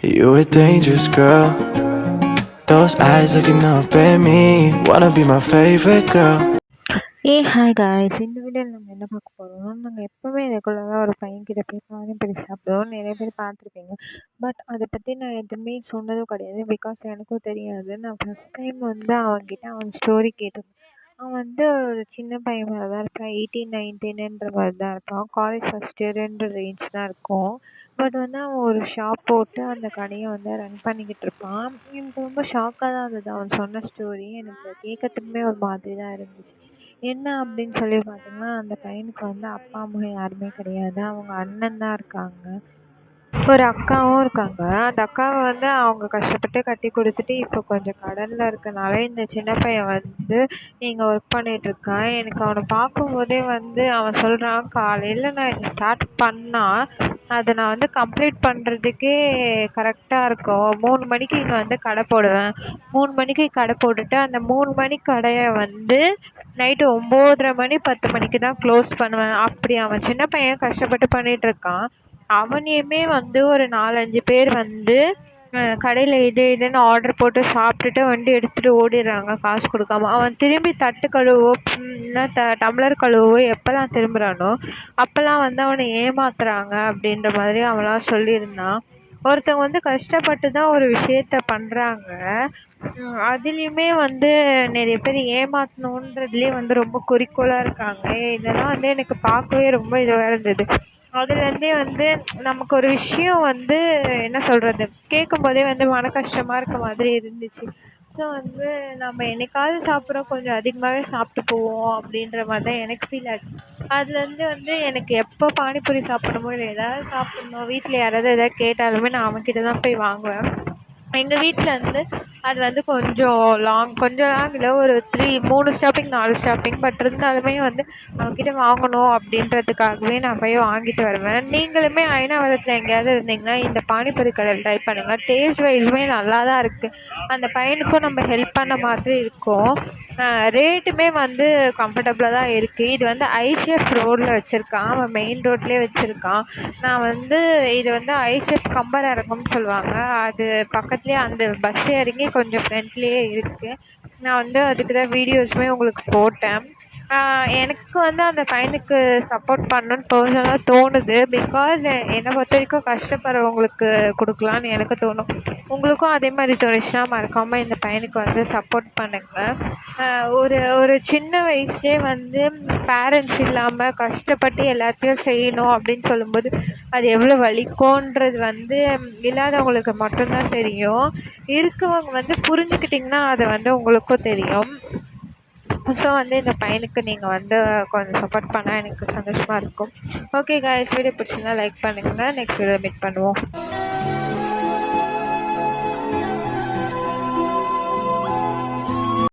You a dangerous girl. Those eyes looking up at me. Wanna be my favorite girl. Hi guys, இந்த வீடியோவில் நம்ம என்ன பார்க்க போகிறோம்னா, நாங்கள் எப்போவுமே ரெகுலராக ஒரு பையன்கிட்ட போய் பானிபூரி சாப்பிடுவோம். நிறைய பேர் பார்த்துருப்பீங்க. பட் அதை பற்றி நான் எதுவுமே சொன்னதும் கிடையாது. பிகாஸ் எனக்கும் தெரியாது. நான் ஃபஸ்ட் டைம் வந்து அவன்கிட்ட அவன் ஸ்டோரி கேட்டது. அவன் வந்து ஒரு சின்ன பையன் மாதிரி தான் இருப்பான். 18-19ன்ற மாதிரி தான் இருப்பான். காலேஜ் ஃபஸ்ட் இயருன்ற ரேஞ்ச் தான் இருக்கும். பட் வந்து அவன் ஒரு ஷாப் போட்டு அந்த கடையை வந்து ரன் பண்ணிக்கிட்டு இருப்பான். எனக்கு ரொம்ப ஷாக்காக தான் இருந்தது அவன் சொன்ன ஸ்டோரி. எனக்கு கேட்கறதுக்குமே ஒரு மாதிரி தான் இருந்துச்சு. என்ன அப்படின்னு சொல்லி பார்த்தீங்கன்னா, அந்த பையனுக்கு வந்து அப்பா அம்மா யாருமே கிடையாது. அவங்க அண்ணன் தான் இருக்காங்க. ஒரு அக்காவும் இருக்காங்க. அந்த அக்காவை வந்து அவங்க கஷ்டப்பட்டு கட்டி கொடுத்துட்டு இப்போ கொஞ்சம் கடனில் இருக்கனால இந்த சின்ன பையன் வந்து இங்கே ஒர்க் பண்ணிகிட்ருக்கான். எனக்கு அவனை பார்க்கும்போதே வந்து அவன் சொல்கிறான், காலையில் நான் இதை ஸ்டார்ட் பண்ணால் அதை நான் வந்து கம்ப்ளீட் பண்ணுறதுக்கே கரெக்டாக இருக்கும். 3 மணிக்கு இங்கே வந்து கடை போடுவேன். 3 மணிக்கு கடை போட்டுட்டு அந்த 3 மணி கடையை வந்து நைட்டு 9:30 மணி 10 மணிக்கு தான் க்ளோஸ் பண்ணுவேன். அப்படி அவன் சின்ன பையன் கஷ்டப்பட்டு பண்ணிகிட்ருக்கான். அவனையுமே வந்து ஒரு 4-5 பேர் வந்து கடையில் இது இதுன்னு ஆர்டர் போட்டு சாப்பிட்டுட்டு வண்டி எடுத்துகிட்டு ஓடிடுறாங்க காசு கொடுக்காம. அவன் திரும்பி தட்டு கழுவோ இல்லை டம்ளர் கழுவோ எப்போல்லாம் திரும்புகிறானோ அப்போல்லாம் வந்து அவனை ஏமாத்துறாங்க அப்படின்ற மாதிரி அவன்லாம் சொல்லியிருந்தான். ஒருத்தவங்க வந்து கஷ்டப்பட்டு தான் ஒரு விஷயத்த பண்ணுறாங்க. அதுலேயுமே வந்து நிறைய பேர் ஏமாற்றணுன்றதுலேயே வந்து ரொம்ப குறிக்கோளாக இருக்காங்க. இதெல்லாம் வந்து எனக்கு பார்க்கவே ரொம்ப இதுவாக இருந்தது. அதுலேருந்தே வந்து நமக்கு ஒரு விஷயம் வந்து என்ன சொல்கிறது, கேட்கும்போதே வந்து மன கஷ்டமாக இருக்க மாதிரி இருந்துச்சு. ஸோ வந்து நம்ம என்னைக்காவது சாப்பிட்றோம், கொஞ்சம் அதிகமாகவே சாப்பிட்டு போவோம் அப்படின்ற மாதிரி தான் எனக்கு ஃபீல் ஆச்சு. அதுலேருந்து வந்து எனக்கு எப்போ பானிபூரி சாப்பிடணுமோ இல்லை ஏதாவது சாப்பிட்ணும், வீட்டில் யாராவது எதாவது கேட்டாலுமே நான் அவன்கிட்ட தான் போய் வாங்குவேன். எங்கள் வீட்டில் வந்து அது வந்து கொஞ்சம் லாங் இல்லை, ஒரு 3 ஸ்டாப்பிங் 4 ஸ்டாப்பிங். பட் இருந்தாலுமே வந்து அவன்கிட்ட வாங்கணும் அப்படின்றதுக்காகவே நான் போய் வாங்கிட்டு வருவேன். நீங்களுமே அயனாவரத்தில் எங்கேயாவது இருந்தீங்கன்னா இந்த பானிபூரி கடையில் ட்ரை பண்ணுங்கள். டேஸ்ட் வைஸுமே நல்லா தான் இருக்குது. அந்த பையனுக்கும் நம்ம ஹெல்ப் பண்ண மாதிரி இருக்கும். ரேட்டுமே வந்து கம்ஃபர்டபுளாக தான் இருக்குது. இது வந்து ஐசிஎஃப் ரோடில் வச்சுருக்கான். அவன் மெயின் ரோட்லேயே வச்சுருக்கான். நான் வந்து இது வந்து ஐசிஎஃப் கம்பர் இறங்கும்னு சொல்லுவாங்க. அது பக்கத்துலேயே அந்த பஸ் இறங்கி கொஞ்சம் ஃப்ரண்ட்லேயே இருக்குது. நான் வந்து அதுக்கு தான் வீடியோஸுமே உங்களுக்கு போட்டேன். எனக்கு வந்து அந்த பையனுக்கு சப்போர்ட் பண்ணணுன்னு பர்சனலாக தோணுது. பிகாஸ் என்னை பொறுத்த வரைக்கும் கஷ்டப்படுறவங்களுக்கு கொடுக்கலான்னு எனக்கு தோணும். உங்களுக்கும் அதே மாதிரி தோணுச்சுன்னா மறக்காமல் இந்த பையனுக்கு வந்து சப்போர்ட் பண்ணுங்கள். ஒரு சின்ன வயசுலேயே வந்து பேரண்ட்ஸ் இல்லாமல் கஷ்டப்பட்டு எல்லாத்தையும் செய்யணும் அப்படின்னு சொல்லும்போது அது எவ்வளோ வலிக்கும்ன்றது வந்து இல்லாதவங்களுக்கு மட்டும்தான் தெரியும். இருக்கவங்க வந்து புரிஞ்சுக்கிட்டிங்கன்னா அது வந்து உங்களுக்கும் தெரியும். ஸோ வந்து இந்த பையனுக்கு நீங்கள் வந்து கொஞ்சம் சப்போர்ட் பண்ணால் எனக்கு சந்தோஷமாக இருக்கும். ஓகே காய்ஸ், வீடியோ பிடிச்சிருந்தா லைக் பண்ணுங்கள். நெக்ஸ்ட் வீடியோ மீட் பண்ணுவோம்.